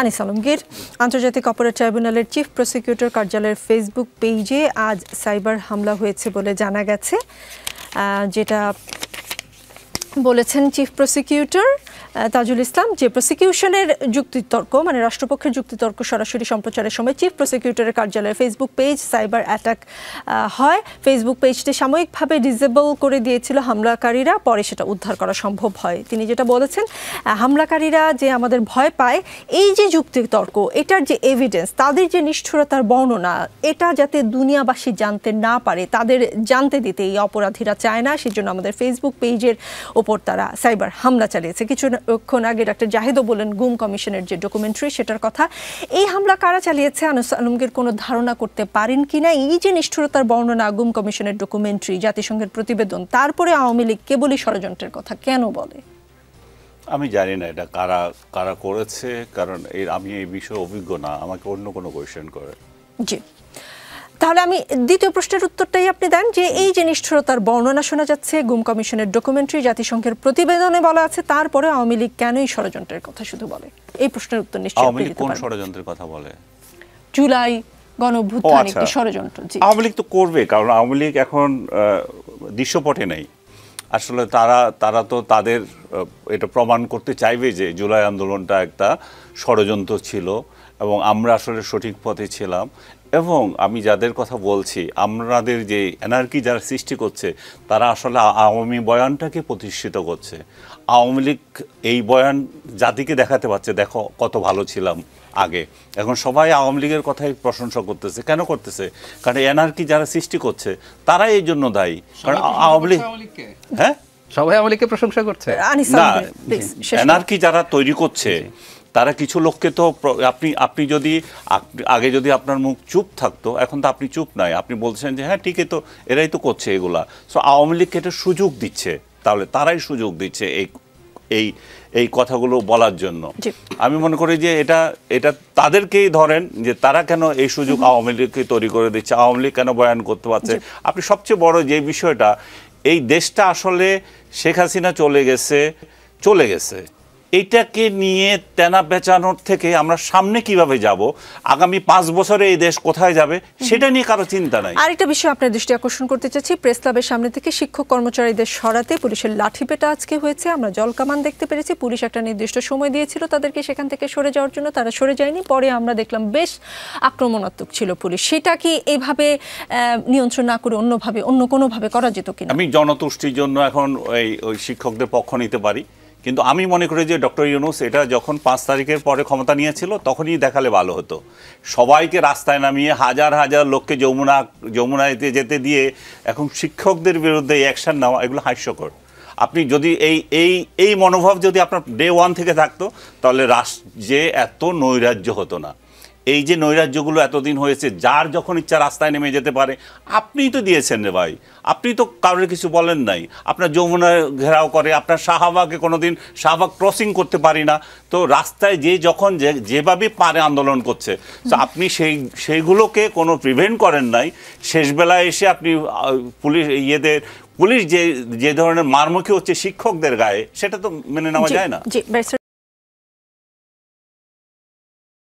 আনিস আলমগীর। আন্তর্জাতিক অপরাধ ট্রাইব্যুনালের চিফ প্রসিকিউটর কার্যালয়ের ফেসবুক পেজে আজ সাইবার হামলা হয়েছে বলে জানা গেছে, যেটা বলেছেন চিফ প্রসিকিউটর তাজুল ইসলাম। যে প্রসিকিউশনের যুক্তিতর্ক মানে রাষ্ট্রপক্ষের যুক্তিতর্ক সরাসরি সম্প্রচারের সময় চিফ প্রসিকিউটরের কার্যালয়ের ফেসবুক পেজ সাইবার অ্যাটাক হয়। ফেসবুক পেজটি সাময়িকভাবে ডিসেবল করে দিয়েছিল হামলাকারীরা, পরে সেটা উদ্ধার করা সম্ভব হয়। তিনি যেটা বলেছেন, হামলাকারীরা যে আমাদের ভয় পায়, এই যে যুক্তিতর্ক, এটার যে এভিডেন্স, তাদের যে নিষ্ঠুরতার বর্ণনা, এটা যাতে দুনিয়াবাসী জানতে না পারে, তাদের জানতে দিতে এই অপরাধীরা চায় না, সেজন্য আমাদের ফেসবুক পেজের ওপর তারা সাইবার হামলা চালিয়েছে। কিছুক্ষণ আগে ডক্টর জাহিদও বলেন গুম কমিশনের যে ডকুমেন্টারি, সেটার কথা। এই হামলা কারা চালিয়েছে আনিস আলমগীর কোনো ধারণা করতে পারেন কিনা? এই যে নিষ্ঠুরতার বর্ণনা, গুম কমিশনের ডকুমেন্টারি, জাতিসংঘের প্রতিবেদন, তারপরে আওয়ামী লীগ কেবলই ষড়যন্ত্রের কথা কেন বলে? আমি জানি না এটা কারা কারা করেছে, কারণ আমি এই বিষয়ে অভিজ্ঞ না, আমাকে অন্য কোনো কোয়েশ্চেন করে। জি, তাহলে আমি দ্বিতীয় প্রশ্নের উত্তরটাই আপনি দেন, যে এই যে নিষ্ঠুরতার বর্ণনা শোনা যাচ্ছে, গুম কমিশনের ডকুমেন্টারি, জাতিসংঘের প্রতিবেদনে বলা আছে, তারপরে আওয়ামী লীগ কেনই ষড়যন্ত্রের কথা শুধু বলে? এই প্রশ্নের উত্তর নিশ্চয়ই আওয়ামী লীগ কোন ষড়যন্ত্রের কথা বলে? জুলাই গণঅভ্যুত্থান একটি ষড়যন্ত্র। জি, আওয়ামী লীগ তো করবে, কারণ আওয়ামী লীগ এখন দৃশ্যপটে নেই। আসলে তারা তো তাদের এটা প্রমাণ করতে চাইবে যে জুলাই আন্দোলনটা একটা ষড়যন্ত্র ছিল এবং আমরা আসলে সঠিক পথে ছিলাম। এবং আমি যাদের কথা বলছি, আমাদের যে এনার্কি যারা সৃষ্টি করছে, তারা আসলে আওয়ামী বয়ানটাকে প্রতিষ্ঠিত করছে। আওয়ামী লীগ এই বয়ান জাতিকে দেখাতে পারছে, দেখো কত ভালো ছিলাম আগে। এখন সবাই আওয়ামী লীগের কথাই প্রশংসা করতেছে। কেন করতেছে? কারণ এনার্কি যারা সৃষ্টি করছে তারাই এই জন্য দায়ী। কারণ আওয়ামী লীগ, হ্যাঁ, সবাই আওয়ামী লীগকে প্রশংসা করছে না, এনার্কি যারা তৈরি করছে তারা কিছু লোককে তো আপনি যদি আগে যদি আপনার মুখ চুপ থাকতো, এখন তো আপনি চুপ নাই, আপনি বলছেন যে হ্যাঁ ঠিকই তো, এরাই তো করছে এগুলা। সো আওয়ামী লীগকে এটা সুযোগ দিচ্ছে, তাহলে তারাই সুযোগ দিচ্ছে এই কথাগুলো বলার জন্য। আমি মনে করি যে এটা তাদেরকেই ধরেন যে তারা কেন এই সুযোগ আওয়ামী লীগকে তৈরি করে দিচ্ছে, আওয়ামী লীগ কেন বয়ান করতে পারছে। আপনি সবচেয়ে বড় যে বিষয়টা, এই দেশটা আসলে শেখ হাসিনা চলে গেছে, এইটাকে নিয়ে তেনা বেচানোর থেকে আমরা সামনে কিভাবে যাব, আগামী 5 বছরে এই দেশ কোথায় যাবে, সেটা নিয়ে কারো চিন্তা নাই। আরেকটা বিষয় আপনার দৃষ্টি আকর্ষণ করতে চাচ্ছি, প্রেস ক্লাবের সামনে থেকে শিক্ষক কর্মচারীদের সরাতে পুলিশের লাঠিপেটা আজকে হয়েছে। আমরা জলকামান দেখতে পেরেছি, পুলিশ একটা নির্দিষ্ট সময় দিয়েছিল তাদেরকে সেখান থেকে সরে যাওয়ার জন্য, তারা সরে যায়নি। পরে আমরা দেখলাম বেশ আক্রমণাত্মক ছিল পুলিশ। সেটা কি এইভাবে নিয়ন্ত্রণ না করে অন্য কোনোভাবে করা যেত কিনা? আমি জনতুষ্টির জন্য এখন ওই শিক্ষকদের পক্ষ নিতে পারি, কিন্তু আমি মনে করি যে ডক্টর ইউনূস এটা যখন 5 তারিখের পরে ক্ষমতা নিয়েছিল তখনই দেখালে ভালো হতো। সবাইকে রাস্তায় নামিয়ে হাজার হাজার লোককে যমুনাতে যেতে দিয়ে এখন শিক্ষকদের বিরুদ্ধে অ্যাকশন নেওয়া, এগুলো হাস্যকর। আপনি যদি এই মনোভাব যদি আপনার ডে 1 থেকে থাকতো, তাহলে রাষ্ট্রে এত নৈরাজ্য হতো না। এই যে নৈরাজ্যগুলো এতদিন হয়েছে, যার যখন ইচ্ছা রাস্তায় নেমে যেতে পারে, আপনিই তো দিয়েছেন রে ভাই, আপনি তো কারোর কিছু বলেন নাই। আপনার যমুনা ঘেরাও করে, আপনার শাহবাগে কোনোদিন শাহবাগ ক্রসিং করতে পারি না, তো রাস্তায় যখন যেভাবে পারে আন্দোলন করছে, তো আপনি সেইগুলোকে কোনো প্রিভেন্ট করেন নাই। শেষবেলায় এসে আপনি পুলিশ যে ধরনের মারমুখী হচ্ছে শিক্ষকদের গায়ে, সেটা তো মেনে নেওয়া যায় না।